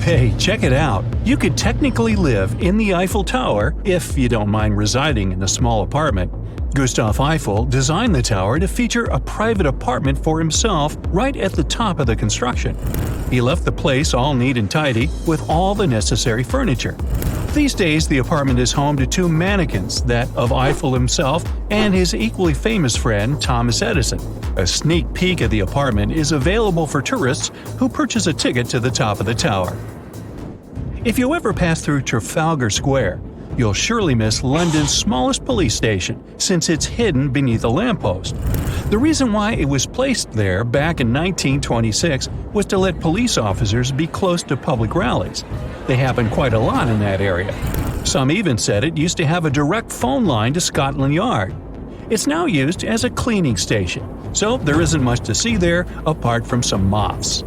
Hey, check it out! You could technically live in the Eiffel Tower if you don't mind residing in a small apartment. Gustav Eiffel designed the tower to feature a private apartment for himself right at the top of the construction. He left the place all neat and tidy, with all the necessary furniture. These days, the apartment is home to two mannequins, that of Eiffel himself and his equally famous friend Thomas Edison. A sneak peek at the apartment is available for tourists who purchase a ticket to the top of the tower. If you ever pass through Trafalgar Square, you'll surely miss London's smallest police station, since it's hidden beneath a lamppost. The reason why it was placed there back in 1926 was to let police officers be close to public rallies. They happen quite a lot in that area. Some even said it used to have a direct phone line to Scotland Yard. It's now used as a cleaning station, so there isn't much to see there apart from some moths.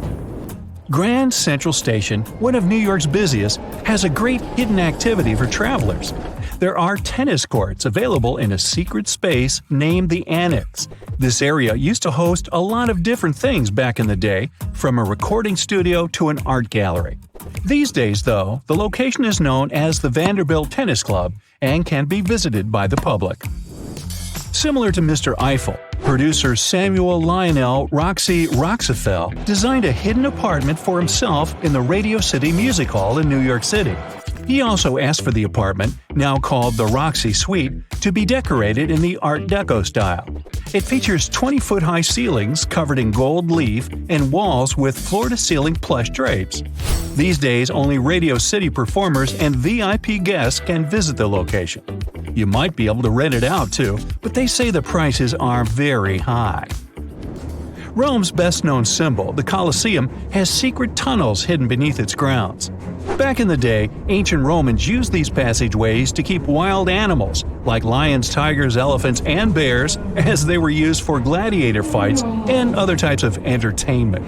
Grand Central Station, one of New York's busiest, has a great hidden activity for travelers. There are tennis courts available in a secret space named the Annex. This area used to host a lot of different things back in the day, from a recording studio to an art gallery. These days, though, the location is known as the Vanderbilt Tennis Club and can be visited by the public. Similar to Mr. Eiffel, producer Samuel Lionel Roxy Roxefel designed a hidden apartment for himself in the Radio City Music Hall in New York City. He also asked for the apartment, now called the Roxy Suite, to be decorated in the Art Deco style. It features 20-foot-high ceilings covered in gold leaf and walls with floor-to-ceiling plush drapes. These days, only Radio City performers and VIP guests can visit the location. You might be able to rent it out too, but they say the prices are very high. Rome's best-known symbol, the Colosseum, has secret tunnels hidden beneath its grounds. Back in the day, ancient Romans used these passageways to keep wild animals, like lions, tigers, elephants, and bears, as they were used for gladiator fights and other types of entertainment.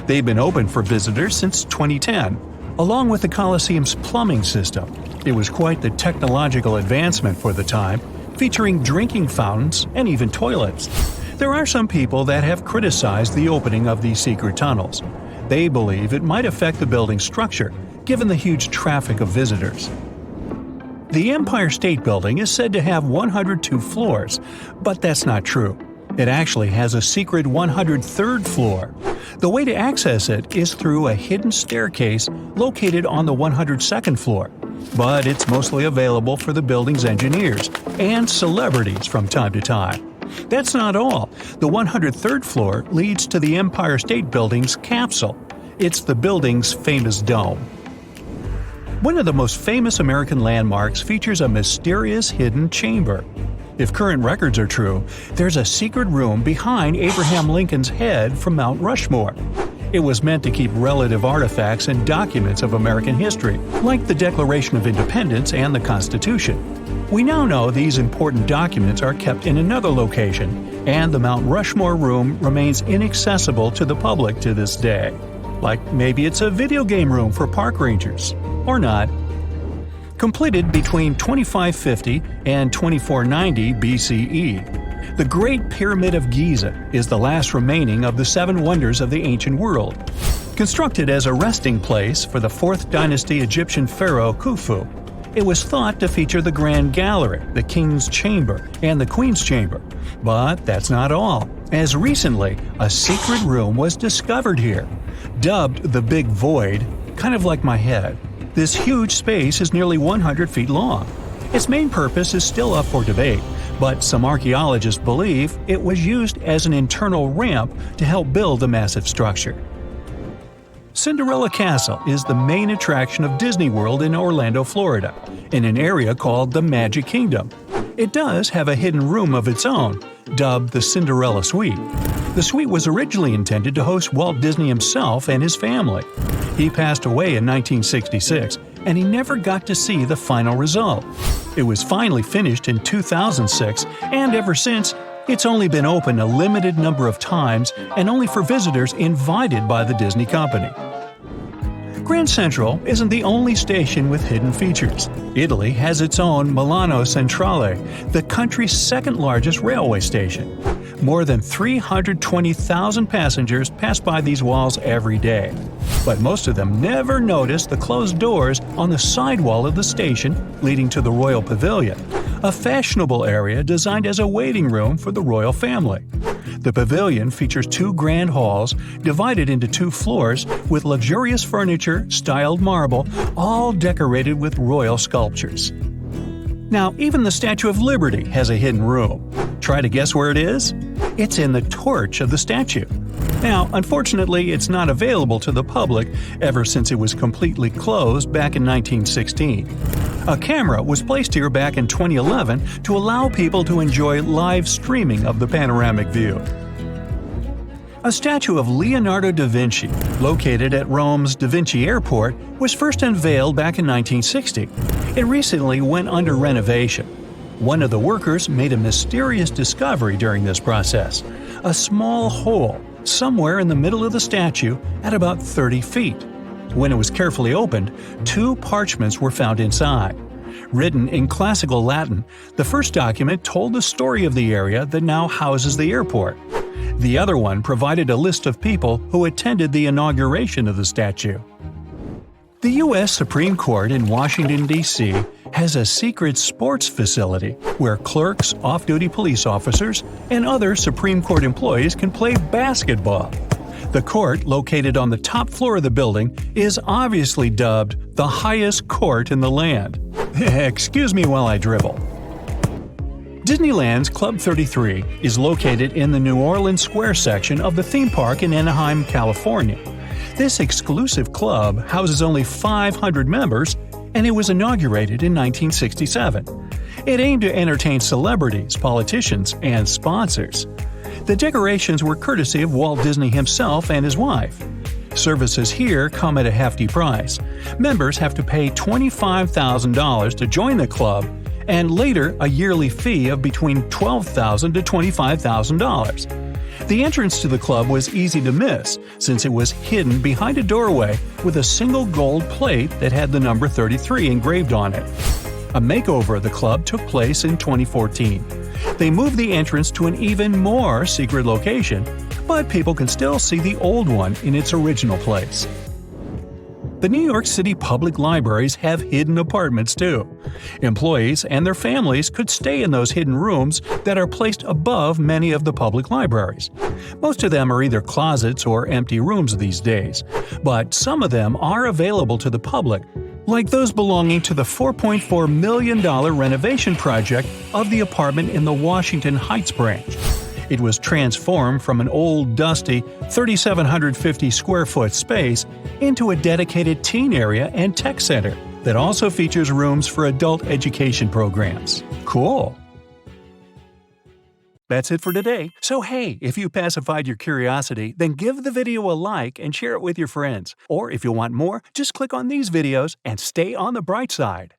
They've been open for visitors since 2010, along with the Colosseum's plumbing system. It was quite the technological advancement for the time, featuring drinking fountains and even toilets. There are some people that have criticized the opening of these secret tunnels. They believe it might affect the building's structure, given the huge traffic of visitors. The Empire State Building is said to have 102 floors, but that's not true. It actually has a secret 103rd floor. The way to access it is through a hidden staircase located on the 102nd floor, but it's mostly available for the building's engineers and celebrities from time to time. That's not all. The 103rd floor leads to the Empire State Building's capsule. It's the building's famous dome. One of the most famous American landmarks features a mysterious hidden chamber. If current records are true, there's a secret room behind Abraham Lincoln's head from Mount Rushmore. It was meant to keep relative artifacts and documents of American history, like the Declaration of Independence and the Constitution. We now know these important documents are kept in another location, and the Mount Rushmore room remains inaccessible to the public to this day. Like maybe it's a video game room for park rangers. Or not. Completed between 2550 and 2490 BCE, the Great Pyramid of Giza is the last remaining of the seven wonders of the ancient world. Constructed as a resting place for the 4th dynasty Egyptian pharaoh Khufu, it was thought to feature the Grand Gallery, the King's Chamber, and the Queen's Chamber. But that's not all, as recently a secret room was discovered here. Dubbed the Big Void, kind of like my head, this huge space is nearly 100 feet long. Its main purpose is still up for debate, but some archaeologists believe it was used as an internal ramp to help build the massive structure. Cinderella Castle is the main attraction of Disney World in Orlando, Florida, in an area called the Magic Kingdom. It does have a hidden room of its own, dubbed the Cinderella Suite. The suite was originally intended to host Walt Disney himself and his family. He passed away in 1966, and he never got to see the final result. It was finally finished in 2006, and ever since, it's only been open a limited number of times and only for visitors invited by the Disney company. Grand Central isn't the only station with hidden features. Italy has its own Milano Centrale, the country's second largest railway station. More than 320,000 passengers pass by these walls every day. But most of them never notice the closed doors on the side wall of the station leading to the Royal Pavilion, a fashionable area designed as a waiting room for the royal family. The pavilion features 2 grand halls divided into 2 floors with luxurious furniture, styled marble, all decorated with royal sculptures. Now, even the Statue of Liberty has a hidden room. Try to guess where it is? It's in the torch of the statue. Now, unfortunately, it's not available to the public ever since it was completely closed back in 1916. A camera was placed here back in 2011 to allow people to enjoy live streaming of the panoramic view. A statue of Leonardo da Vinci, located at Rome's Da Vinci Airport, was first unveiled back in 1960. It recently went under renovation. One of the workers made a mysterious discovery during this process: a small hole somewhere in the middle of the statue at about 30 feet. When it was carefully opened, 2 parchments were found inside. Written in classical Latin, the first document told the story of the area that now houses the airport. The other one provided a list of people who attended the inauguration of the statue. The U.S. Supreme Court in Washington, D.C. has a secret sports facility where clerks, off-duty police officers, and other Supreme Court employees can play basketball. The court, located on the top floor of the building, is obviously dubbed the highest court in the land. Excuse me while I dribble. Disneyland's Club 33 is located in the New Orleans Square section of the theme park in Anaheim, California. This exclusive club houses only 500 members, and it was inaugurated in 1967. It aimed to entertain celebrities, politicians, and sponsors. The decorations were courtesy of Walt Disney himself and his wife. Services here come at a hefty price. Members have to pay $25,000 to join the club, and later a yearly fee of between $12,000 to $25,000. The entrance to the club was easy to miss, since it was hidden behind a doorway with a single gold plate that had the number 33 engraved on it. A makeover of the club took place in 2014. They moved the entrance to an even more secret location, but people can still see the old one in its original place. The New York City public libraries have hidden apartments too. Employees and their families could stay in those hidden rooms that are placed above many of the public libraries. Most of them are either closets or empty rooms these days, but some of them are available to the public, like those belonging to the $4.4 million renovation project of the apartment in the Washington Heights branch. It was transformed from an old, dusty, 3,750 square foot space into a dedicated teen area and tech center that also features rooms for adult education programs. Cool! That's it for today. So hey, if you pacified your curiosity, then give the video a like and share it with your friends. Or if you want more, just click on these videos and stay on the bright side.